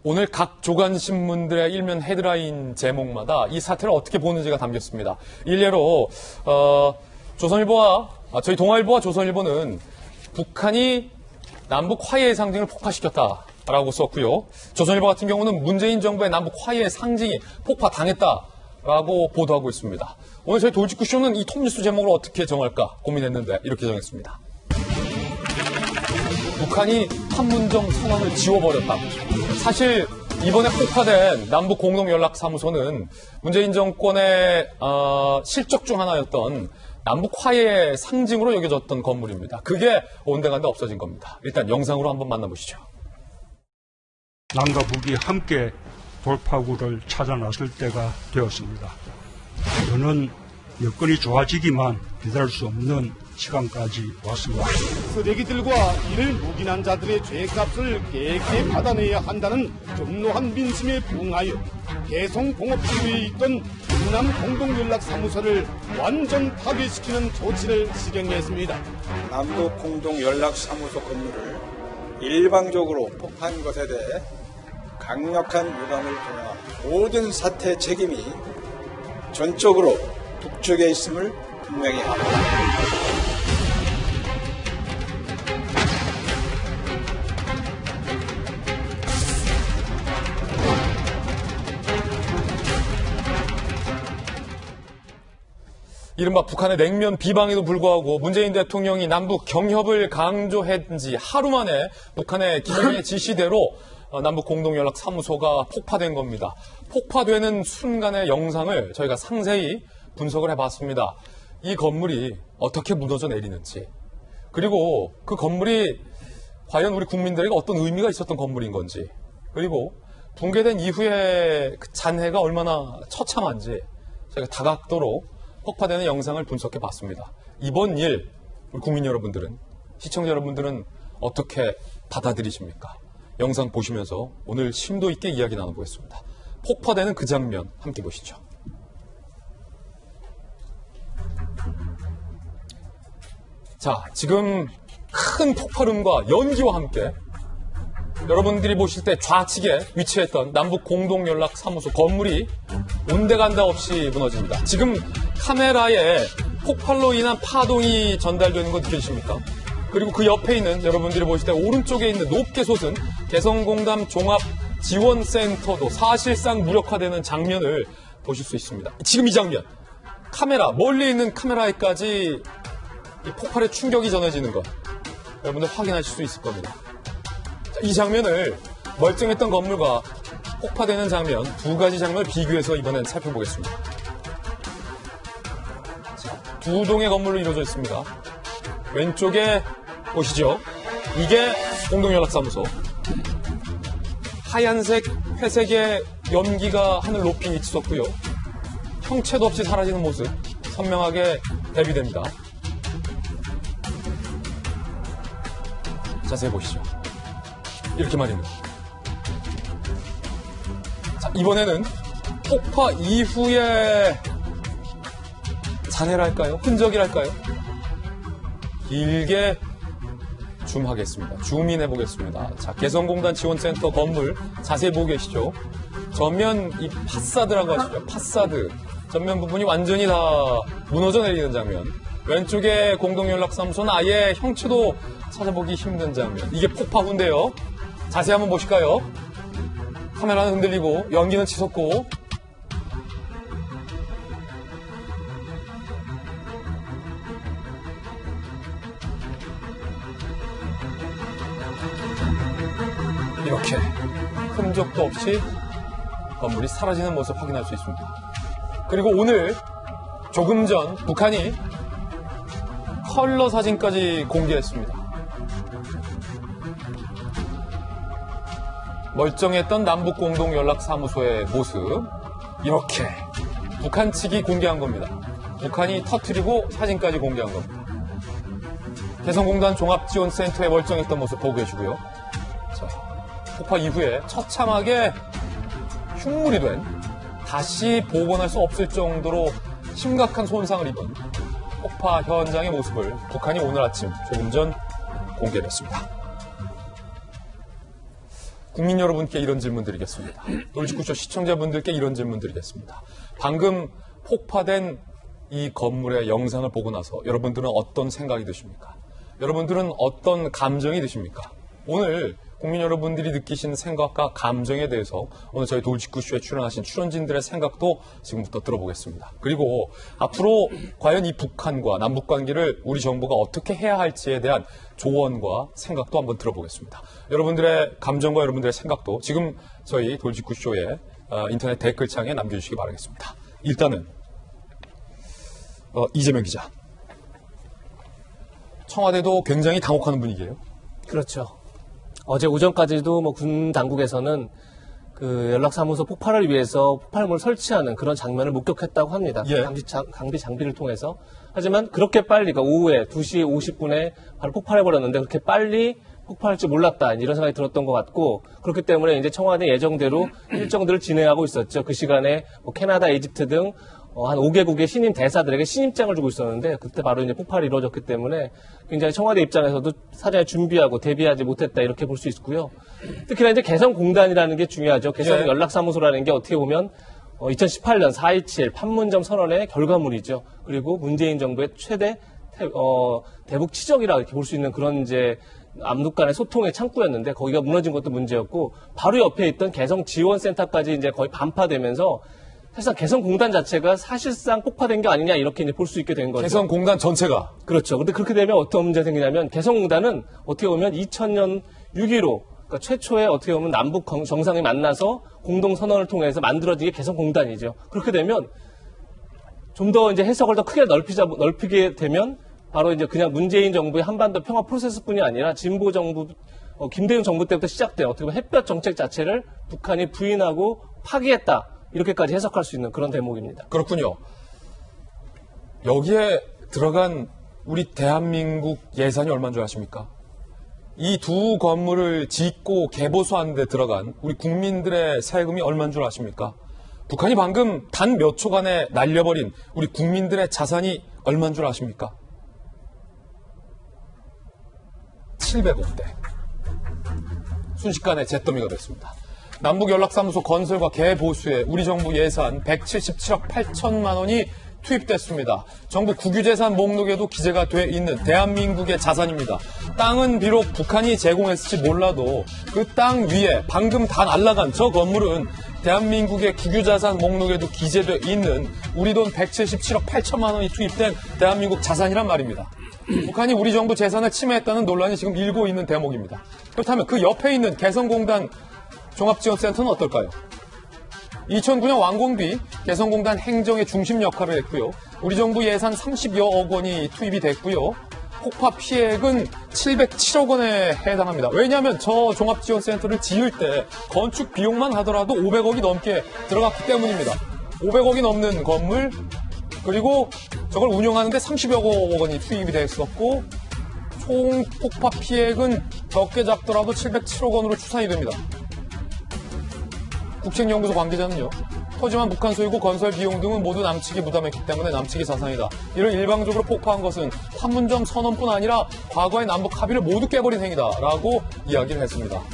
오늘 각 조간신문들의 일면 헤드라인 제목마다 이 사태를 어떻게 보는지가 담겼습니다. 일례로 조선일보와 저희 동아일보와 조선일보는 북한이 남북 화해의 상징을 폭파시켰다라고 썼고요. 조선일보 같은 경우는 문재인 정부의 남북 화해의 상징이 폭파당했다라고 보도하고 있습니다. 오늘 저희 돌직구쇼는 이 톱뉴스 제목을 어떻게 정할까 고민했는데 이렇게 정했습니다. 북한이 판문점 선언을 지워버렸다. 사실 이번에 폭파된 남북 공동연락사무소는 문재인 정권의 실적 중 하나였던 남북 화해의 상징으로 여겨졌던 건물입니다. 그게 온데간데 없어진 겁니다. 일단 영상으로 한번 만나보시죠. 남과 북이 함께 돌파구를 찾아 나설 때가 되었습니다. 저는 여건이 좋아지기만 기다릴 수 없는 시간까지 왔습니다. 쓰레기들과 이를 묵인한 자들의 죄값을 깨끗이 받아내야 한다는 분노한 민심에 부응하여 개성공업지구에 있던 경남 공동연락사무소를 완전 파괴시키는 조치를 실행했습니다. 남북 공동연락사무소 건물을 일방적으로 폭파한 것에 대해 강력한 유감을 표명합니다. 모든 사태 책임이 전적으로 북쪽에 있음을 분명히 합니다. 이른바 북한의 냉면 비방에도 불구하고 문재인 대통령이 남북 경협을 강조한 지 하루 만에 북한의 기밀의 지시대로 남북 공동연락사무소가 폭파된 겁니다. 폭파되는 순간의 영상을 저희가 상세히 분석을 해봤습니다. 이 건물이 어떻게 무너져 내리는지, 그리고 그 건물이 과연 우리 국민들에게 어떤 의미가 있었던 건물인 건지, 그리고 붕괴된 이후에 그 잔해가 얼마나 처참한지 저희가 다각도로 폭파되는 영상을 분석해 봤습니다. 이번 일, 우리 국민 여러분들은, 시청자 여러분들은 어떻게 받아들이십니까? 영상 보시면서 오늘 심도 있게 이야기 나눠보겠습니다. 폭파되는 그 장면 함께 보시죠. 자, 지금 큰 폭발음과 연기와 함께 여러분들이 보실 때 좌측에 위치했던 남북 공동연락사무소 건물이 온데간데 없이 무너집니다. 지금 카메라에 폭발로 인한 파동이 전달되는 거 느껴지십니까? 그리고 그 옆에 있는, 여러분들이 보실 때 오른쪽에 있는 높게 솟은 개성공단 종합지원센터도 사실상 무력화되는 장면을 보실 수 있습니다. 지금 이 장면, 카메라, 멀리 있는 카메라에까지 이 폭발의 충격이 전해지는 것, 여러분들 확인하실 수 있을 겁니다. 이 장면을 멀쩡했던 건물과 폭파되는 장면, 두 가지 장면을 비교해서 이번엔 살펴보겠습니다. 자, 두 동의 건물로 이루어져 있습니다. 왼쪽에 보시죠. 이게 공동연락사무소. 하얀색, 회색의 연기가 하늘 높이 있었고요. 형체도 없이 사라지는 모습 선명하게 대비됩니다. 자세히 보시죠. 이렇게 말입니다. 자, 이번에는 폭파 이후의 잔해랄까요? 흔적이랄까요? 길게 줌하겠습니다. 줌인 해보겠습니다. 자, 개성공단 지원센터 건물 자세히 보고 계시죠? 전면 이 파사드라고 하시죠. 파사드. 전면 부분이 완전히 다 무너져 내리는 장면. 왼쪽에 공동연락사무소는 아예 형체도 찾아보기 힘든 장면. 이게 폭파 후인데요. 자세히 한번 보실까요? 카메라는 흔들리고 연기는 치솟고, 이렇게 흔적도 없이 건물이 사라지는 모습 확인할 수 있습니다. 그리고 오늘 조금 전 북한이 컬러 사진까지 공개했습니다. 멀쩡했던 남북 공동연락사무소의 모습, 이렇게 북한 측이 공개한 겁니다. 북한이 터뜨리고 사진까지 공개한 겁니다. 개성공단 종합지원센터에 멀쩡했던 모습 보고 계시고요. 자, 폭파 이후에 처참하게 흉물이 된, 다시 복원할 수 없을 정도로 심각한 손상을 입은 폭파 현장의 모습을 북한이 오늘 아침 조금 전 공개했습니다. 국민 여러분께 이런 질문 드리겠습니다. 돌직구쇼 시청자분들께 이런 질문 드리겠습니다. 방금 폭파된 이 건물의 영상을 보고 나서 여러분들은 어떤 생각이 드십니까? 여러분들은 어떤 감정이 드십니까? 오늘 국민 여러분들이 느끼신 생각과 감정에 대해서 오늘 저희 돌직구쇼에 출연하신 출연진들의 생각도 지금부터 들어보겠습니다. 그리고 앞으로 과연 이 북한과 남북 관계를 우리 정부가 어떻게 해야 할지에 대한 조언과 생각도 한번 들어보겠습니다. 여러분들의 감정과 여러분들의 생각도 지금 저희 돌직구쇼의 인터넷 댓글창에 남겨주시기 바라겠습니다. 일단은 이재명 기자. 청와대도 굉장히 당혹하는 분위기예요. 그렇죠. 어제 오전까지도 군 당국에서는 그 연락사무소 폭발을 위해서 폭발물을 설치하는 그런 장면을 목격했다고 합니다. 예. 강비 장비를 통해서. 하지만 그렇게 빨리, 그러니까 오후에 2시 50분에 바로 폭발해버렸는데 그렇게 빨리 폭발할 줄 몰랐다. 이런 생각이 들었던 것 같고, 그렇기 때문에 이제 청와대 예정대로 일정들을 진행하고 있었죠. 그 시간에 캐나다, 이집트 등 한 5개국의 신임 대사들에게 신임장을 주고 있었는데 그때 바로 이제 폭발이 이루어졌기 때문에 굉장히 청와대 입장에서도 사전에 준비하고 대비하지 못했다 이렇게 볼 수 있고요. 특히나 이제 개성공단이라는 게 중요하죠. 개성 연락사무소라는 게 어떻게 보면 2018년 4.27 판문점 선언의 결과물이죠. 그리고 문재인 정부의 최대 대북 치적이라 이렇게 볼 수 있는 그런 이제 남북 간의 소통의 창구였는데 거기가 무너진 것도 문제였고 바로 옆에 있던 개성지원센터까지 이제 거의 반파되면서 사실상 개성공단 자체가 사실상 폭파된 게 아니냐 이렇게 이제 볼 수 있게 된 거죠. 개성공단 전체가. 그렇죠. 근데 그렇게 되면 어떤 문제가 생기냐면 개성공단은 어떻게 보면 2000년 6.15 그러니까 최초의 어떻게 보면 남북 정상이 만나서 공동선언을 통해서 만들어진 게 개성공단이죠. 그렇게 되면 좀 더 이제 해석을 더 크게 넓히게 되면 바로 이제 그냥 문재인 정부의 한반도 평화 프로세스뿐이 아니라 진보 정부 김대중 정부 때부터 시작된 어떻게 보면 햇볕 정책 자체를 북한이 부인하고 파기했다. 이렇게까지 해석할 수 있는 그런 대목입니다. 그렇군요. 여기에 들어간 우리 대한민국 예산이 얼마인 줄 아십니까? 이 두 건물을 짓고 개보수하는 데 들어간 우리 국민들의 세금이 얼마인 줄 아십니까? 북한이 방금 단 몇 초간에 날려버린 우리 국민들의 자산이 얼마인 줄 아십니까? 700억대. 순식간에 잿더미가 됐습니다. 남북연락사무소 건설과 개보수에 우리 정부 예산 177억 8천만 원이 투입됐습니다. 정부 국유재산 목록에도 기재가 돼 있는 대한민국의 자산입니다. 땅은 비록 북한이 제공했을지 몰라도 그 땅 위에 방금 다 날아간 저 건물은 대한민국의 국유자산 목록에도 기재돼 있는 우리 돈 177억 8천만 원이 투입된 대한민국 자산이란 말입니다. 북한이 우리 정부 재산을 침해했다는 논란이 지금 일고 있는 대목입니다. 그렇다면 그 옆에 있는 개성공단 종합지원센터는 어떨까요? 2009년 완공 뒤 개성공단 행정의 중심 역할을 했고요. 우리 정부 예산 30여억 원이 투입이 됐고요. 폭파 피해액은 707억 원에 해당합니다. 왜냐하면 저 종합지원센터를 지을 때 건축 비용만 하더라도 500억이 넘게 들어갔기 때문입니다. 500억이 넘는 건물, 그리고 저걸 운영하는데 30여 원이 투입이 됐었고 총 폭파 피해액은 적게 잡더라도 707억 원으로 추산이 됩니다. 국책연구소 관계자는요. 터지만 북한 소유고 건설 비용 등은 모두 남측이 부담했기 때문에 남측이 자산이다. 이를 일방적으로 폭파한 것은 판문점 선언뿐 아니라 과거의 남북 합의를 모두 깨버린 행위다라고 이야기를 했습니다.